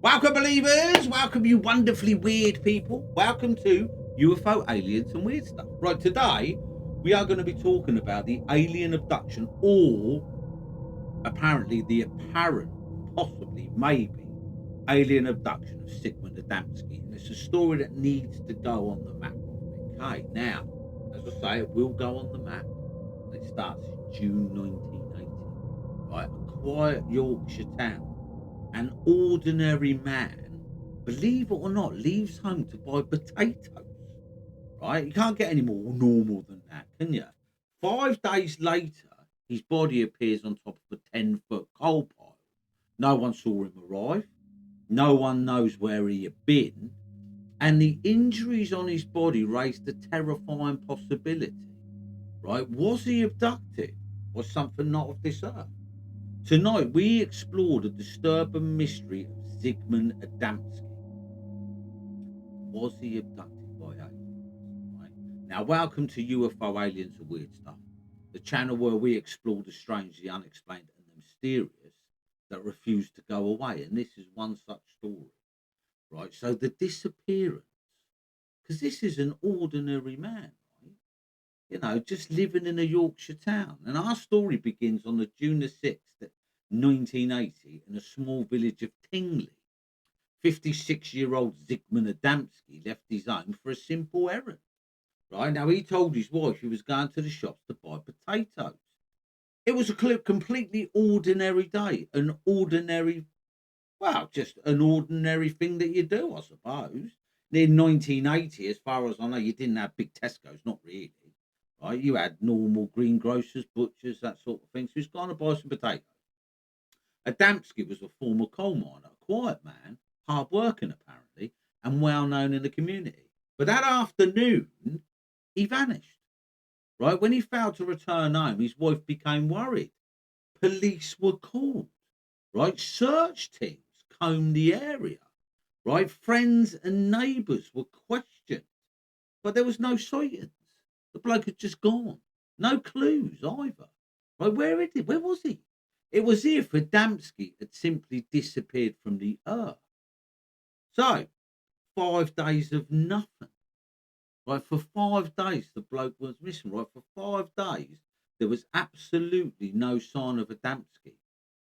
Welcome, believers. Welcome, you wonderfully weird people. Welcome to UFO, aliens, and weird stuff. Right, today we are going to be talking about the alien abduction, or apparently the apparent, possibly, maybe, alien abduction of Zigmund Adamski. And it's a story that needs to go on the map. Okay, now, as I say, it will go on the map. It starts in June 1980. Right, a quiet Yorkshire town. An ordinary man, believe it or not, leaves home to buy potatoes. Right? You can't get any more normal than that, can you? 5 days later, his body appears on top of a 10-foot coal pile. No one saw him arrive. No one knows where he had been. And the injuries on his body raised a terrifying possibility. Right? Was he abducted? Was something not of this earth? Tonight, we explore the disturbing mystery of Zigmund Adamski. Was he abducted by aliens? Right. Now, welcome to UFO, Aliens, and Weird Stuff, the channel where we explore the strange, the unexplained, and the mysterious that refuse to go away. And this is one such story. Right. So, the disappearance, because this is an ordinary man, right? You know, just living in a Yorkshire town. And our story begins on the June the 6th, 1980, in a small village of Tingley. 56-year-old Zigmund Adamski left his home for a simple errand. Right now, he told his wife he was going to the shops to buy potatoes. It was a completely ordinary day, an ordinary, well, just an ordinary thing that you do, I suppose. In 1980, as far as I know, you didn't have big Tesco's, not really. Right, you had normal greengrocers, butchers, that sort of thing. So he's going to buy some potatoes. Adamski was a former coal miner, a quiet man, hard working apparently, and well known in the community. But that afternoon, he vanished. Right, when he failed to return home, his wife became worried. Police were called. Right, search teams combed the area. Right, friends and neighbours were questioned, but there was no sightings. The bloke had just gone. No clues either. Right, where was he? It was as if Adamski had simply disappeared from the earth. So, 5 days of nothing. Right, for 5 days, the bloke was missing. Right, for 5 days, there was absolutely no sign of Adamski.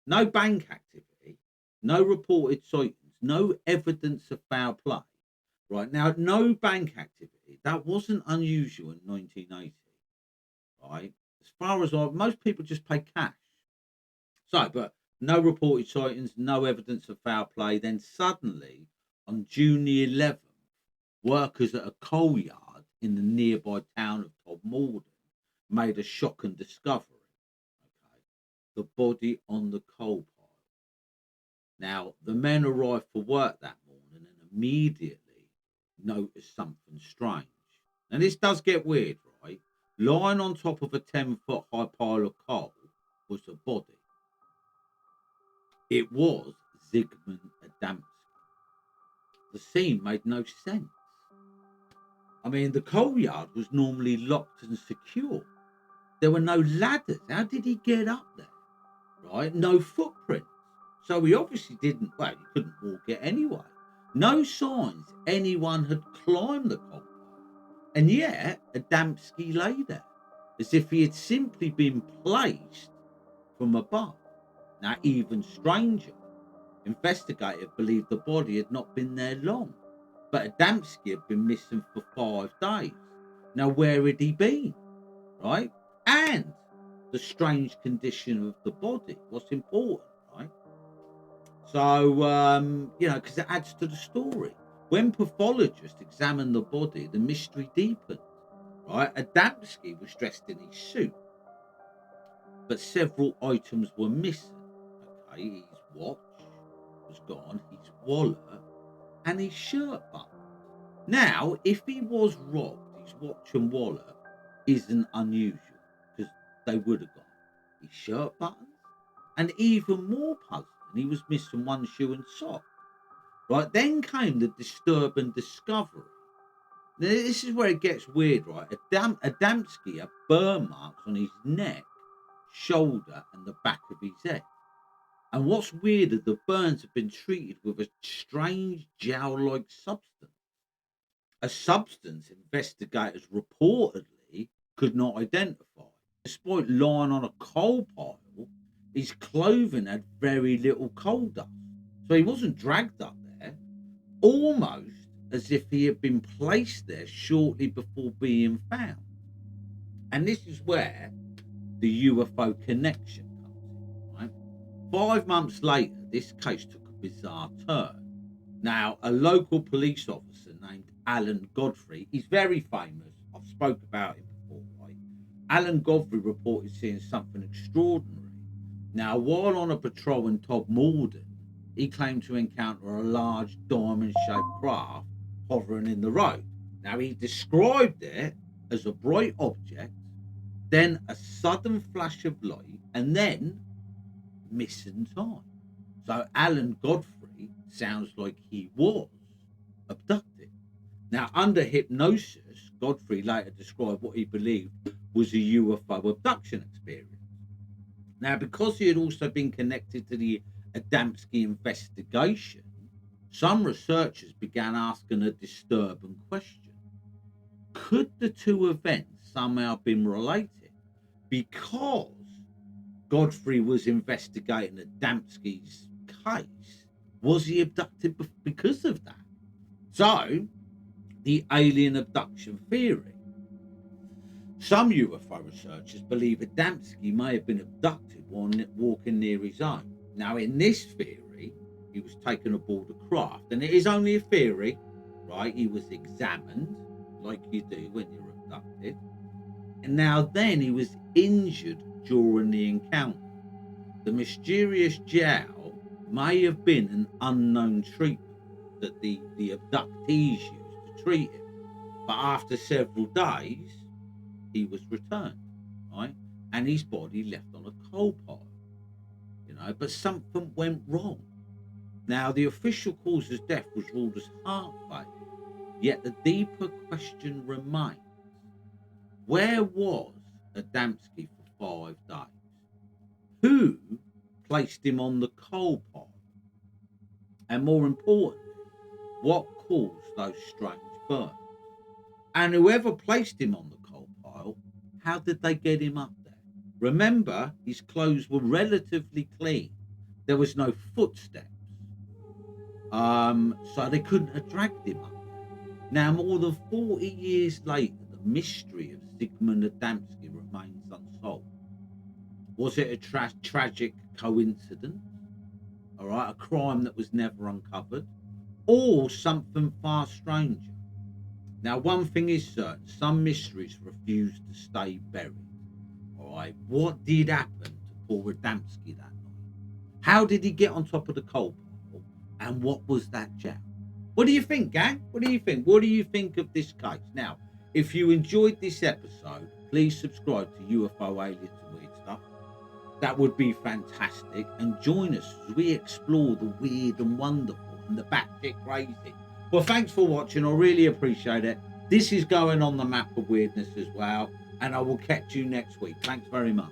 No bank activity, no reported sightings, no evidence of foul play. Right, now, no bank activity. That wasn't unusual in 1980. Right, as far as most people just pay cash. So, but no reported sightings, no evidence of foul play. Then suddenly, on June the 11th, workers at a coal yard in the nearby town of Todmorden made a shocking discovery. Okay, the body on the coal pile. Now, the men arrived for work that morning and immediately noticed something strange. Now, this does get weird, right? Lying on top of a 10-foot high pile of coal was a body. It was Zigmund Adamski. The scene made no sense. I mean, the coal yard was normally locked and secure. There were no ladders. How did he get up there? Right? No footprints. So he obviously didn't, well, he couldn't walk it anyway. No signs anyone had climbed the coal pile. And yet, Adamski lay there, as if he had simply been placed from above. Now, even stranger, investigators believed the body had not been there long, but Adamski had been missing for 5 days. Now, where had he been? Right? And the strange condition of the body was important, right? So, because it adds to the story. When pathologists examined the body, the mystery deepened, right? Adamski was dressed in his suit, but several items were missing. Okay, his watch was gone, his wallet, and his shirt button. Now, if he was robbed, his watch and wallet isn't unusual because they would have gone. His shirt buttons, and even more puzzling, he was missing one shoe and sock. Right, then came the disturbing discovery. Now, this is where it gets weird, right? Adamski had burn marks on his neck, shoulder, and the back of his head. And what's weirder, the burns have been treated with a strange gel-like substance. A substance investigators reportedly could not identify. Despite lying on a coal pile, his clothing had very little coal dust. So he wasn't dragged up there, almost as if he had been placed there shortly before being found. And this is where the UFO connection comes in, right? 5 months later, this case took a bizarre turn. Now, a local police officer named Alan Godfrey, he's very famous. I've spoke about him before, right? Alan Godfrey reported seeing something extraordinary. Now, while on a patrol in Todmorden, he claimed to encounter a large diamond-shaped craft hovering in the road. Now, he described it as a bright object, then a sudden flash of light, and then missing time. So Alan Godfrey sounds like he was abducted. Now, under hypnosis, Godfrey later described what he believed was a UFO abduction experience. Now, because he had also been connected to the Adamski investigation, some researchers began asking a disturbing question. Could the two events somehow have been related? Because Godfrey was investigating Adamski's case, was he abducted because of that? So, the alien abduction theory. Some UFO researchers believe Adamski may have been abducted while walking near his home. Now, in this theory, he was taken aboard a craft, and it is only a theory, right? He was examined, like you do when you're abducted. And now then he was injured during the encounter. The mysterious gel may have been an unknown treatment that the abductees used to treat him. But after several days, he was returned, right? And his body left on a coal pile, but something went wrong. Now, the official cause of death was ruled as heart failure, yet the deeper question remains. Where was Adamski for 5 days? Who placed him on the coal pile? And more importantly, what caused those strange burns? And whoever placed him on the coal pile, how did they get him up there? Remember, his clothes were relatively clean. There was no footsteps. So they couldn't have dragged him up there. Now, more than 40 years later, the mystery of Zigmund Adamski remains unsolved. Was it a tragic coincidence? All right, a crime that was never uncovered? Or something far stranger? Now, one thing is certain, some mysteries refuse to stay buried. All right, what did happen to poor Adamski that night? How did he get on top of the coal pile? And what was that gel? What do you think, gang? What do you think? What do you think of this case? Now, if you enjoyed this episode, please subscribe to UFO Aliens and Weird Stuff. That would be fantastic. And join us as we explore the weird and wonderful and the batshit crazy. Well, thanks for watching. I really appreciate it. This is going on the map of weirdness as well. And I will catch you next week. Thanks very much.